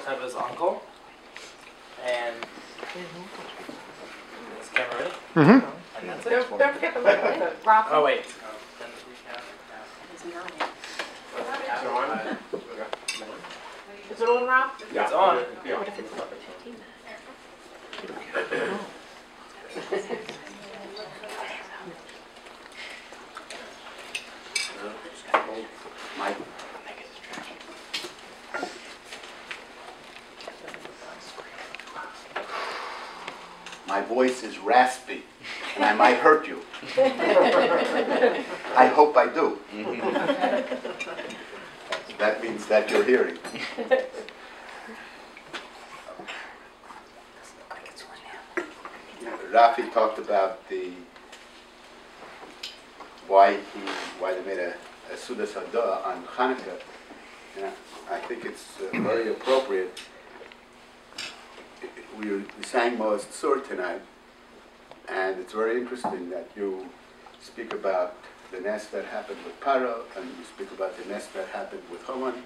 Teva's uncle. And is the camera ready? Mm-hmm. And that's it. Don't forget the rock. Oh wait. Is it on, Rob? Yeah. It's on. What if it's over 15 minutes? My voice is raspy, and I might hurt you. I hope I do. That means that you're hearing. Rabbi talked about why they made a Seudas Hoda'ah on Chanukah. And I think it's very appropriate. We sang Moaz Tzur tonight, and it's very interesting that you speak about the nest that happened with Paro, and you speak about the nest that happened with Haman,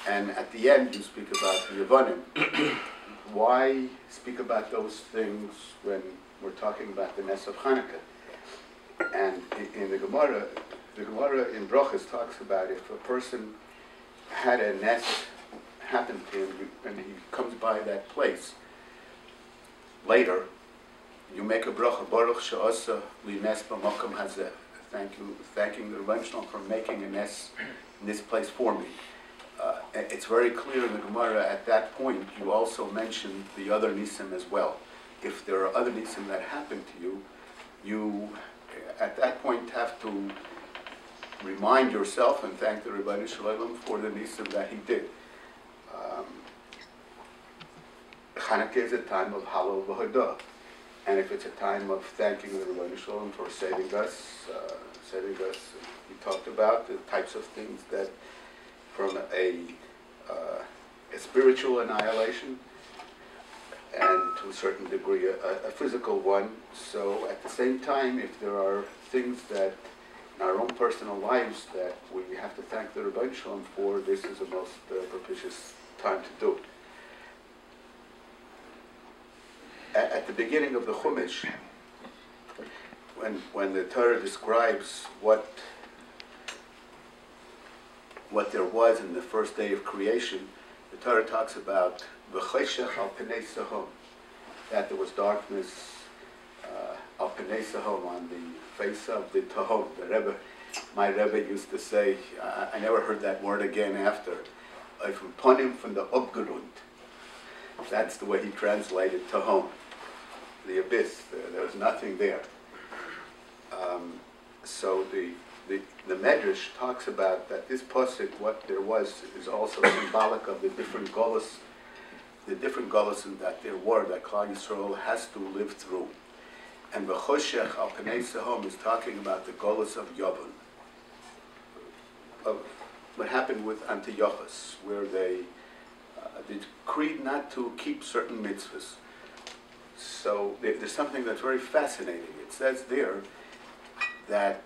and at the end you speak about the Yevonim. Why speak about those things when we're talking about the nest of Chanukah? And in the Gemara in Brochus talks about if a person had a nest happen to him and he comes by that place later, you make a bracha, Baruch she'asa li nes b'makom hazeh. Thanking the Rabbi for making a nest in this place for me. It's very clear in the Gemara at that point you also mentioned the other nisim as well. If there are other nisim that happen to you, you at that point have to remind yourself and thank the Rabbi Shalom for the nisim that he did. Chanukah is a time of halal v'hodah, and if it's a time of thanking the Rabbi Shalom for saving us, we talked about the types of things that, from a spiritual annihilation, and to a certain degree a physical one. So at the same time, if there are things that in our own personal lives that we have to thank the Rabbi Shalom for, this is the most propitious time to do it. At the beginning of the Chumash, when the Torah describes what there was in the first day of creation, the Torah talks about v'cheshech al pnei sahom, that there was darkness al pnei sahom, on the face of the tahom. My Rebbe used to say, I never heard that word again after, from ponim from the obgerund. That's the way he translated tahom, the abyss. There was nothing there. So the Medrash talks about that this pasuk, what there was, is also symbolic of the different golos that there were, that Klal Yisrael has to live through. And v'choshech al pnei sahom is talking about the golos of Yavon, of what happened with Antiochus, where they decreed not to keep certain mitzvahs. So there's something that's very fascinating. It says there that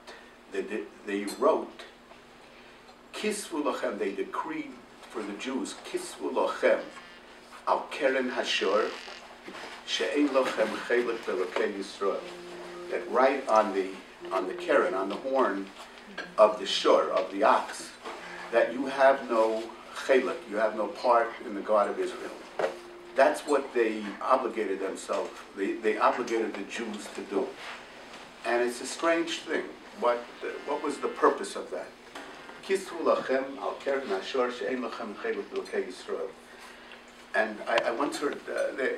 they wrote, Kisvu lachem, they decreed for the Jews, Kisvu lachem al keren hashor, she'ein lachem chelik belokei Yisrael, that right on the keren, on the horn of the shor, of the ox, that you have no chelik, you have no part in the God of Israel. That's what they obligated themselves, they obligated the Jews to do. And it's a strange thing. What was the purpose of that? And I once heard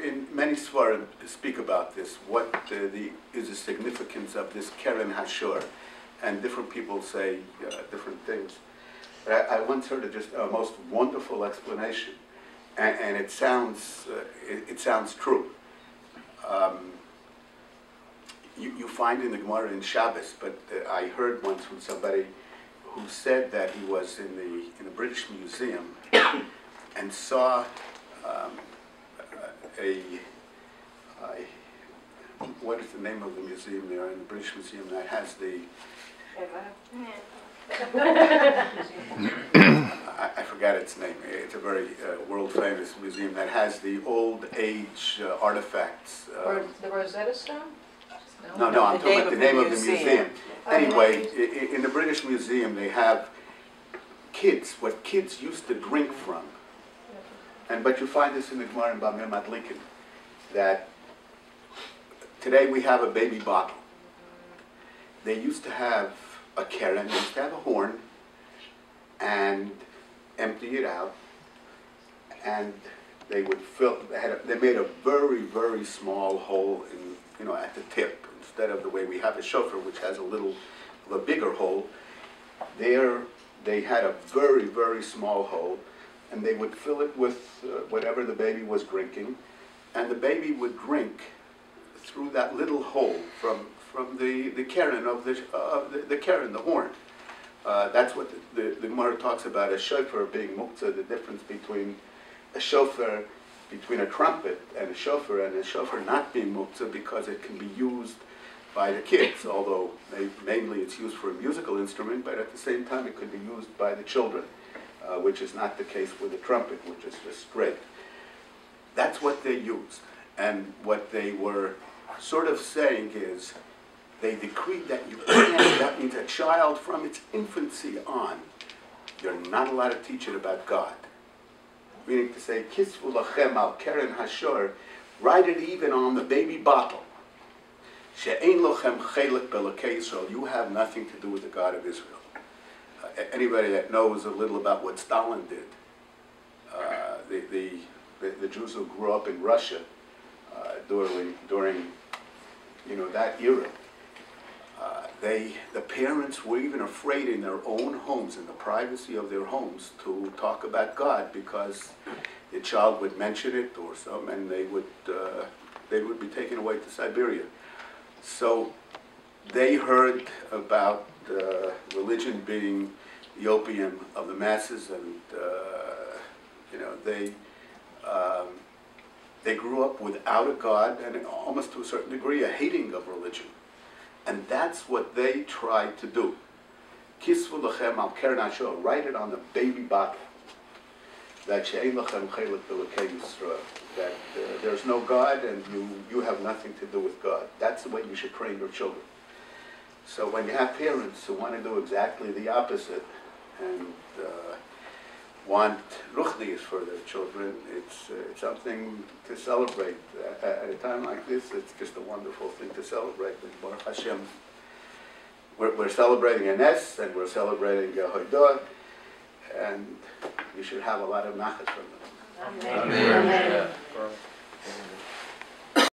in many svarim speak about this. What is the significance of this Keren Hashor? And different people say different things. But I once heard a most wonderful explanation, and it sounds true. You find in the Gemara in Shabbos, but I heard once from somebody who said that he was in the British Museum and saw what is the name of the museum there in the British Museum that has the I forgot its name. It's a very world-famous museum that has the old age artifacts. The Rosetta Stone? No, I'm talking about the name of the museum. Anyway, in the British Museum, they have kids, what kids used to drink from. But you find this in the Gemara in Bamir Madlikin, that today we have a baby bottle. They used to have a keren, they used to have a horn, and empty it out, and they would fill. They made a very, very small hole in, at the tip, instead of the way we have a shofar, which has a bigger hole. There, they had a very, very small hole, and they would fill it with whatever the baby was drinking, and the baby would drink through that little hole from the keren of the keren, the horn. That's what the Gemara talks about a shofar being muktzah, the difference between a shofar, between a trumpet and a shofar not being muktzah because it can be used by the kids, although mainly it's used for a musical instrument, but at the same time it could be used by the children, which is not the case with the trumpet, which is just straight. That's what they used. And what they were sort of saying is, they decreed that you can't, that means a child from its infancy on, you're not allowed to teach it about God. Meaning to say, Kisvu lachem al keren hashor, write it even on the baby bottle. She'ein lochem chelik belokei Yisrael, you have nothing to do with the God of Israel. Anybody that knows a little about what Stalin did, the Jews who grew up in Russia during that era, the parents were even afraid in their own homes, in the privacy of their homes, to talk about God because the child would mention it or something, and they would be taken away to Siberia. So they heard about religion being the opium of the masses, and they grew up without a God, and almost to a certain degree a hating of religion. And that's what they tried to do. Kisvu lachem al keren hashor, write it on the baby bottle. That she'ein lachem chelik belokei Yisrael, that there's no God and you have nothing to do with God. That's the way you should train your children. So when you have parents who want to do exactly the opposite and want ruchnius for their children, it's something to celebrate. At a time like this, it's just a wonderful thing to celebrate. With Baruch Hashem, we're celebrating a Nes, and we're celebrating a Hodaah, and you should have a lot of nachas from them. Amen.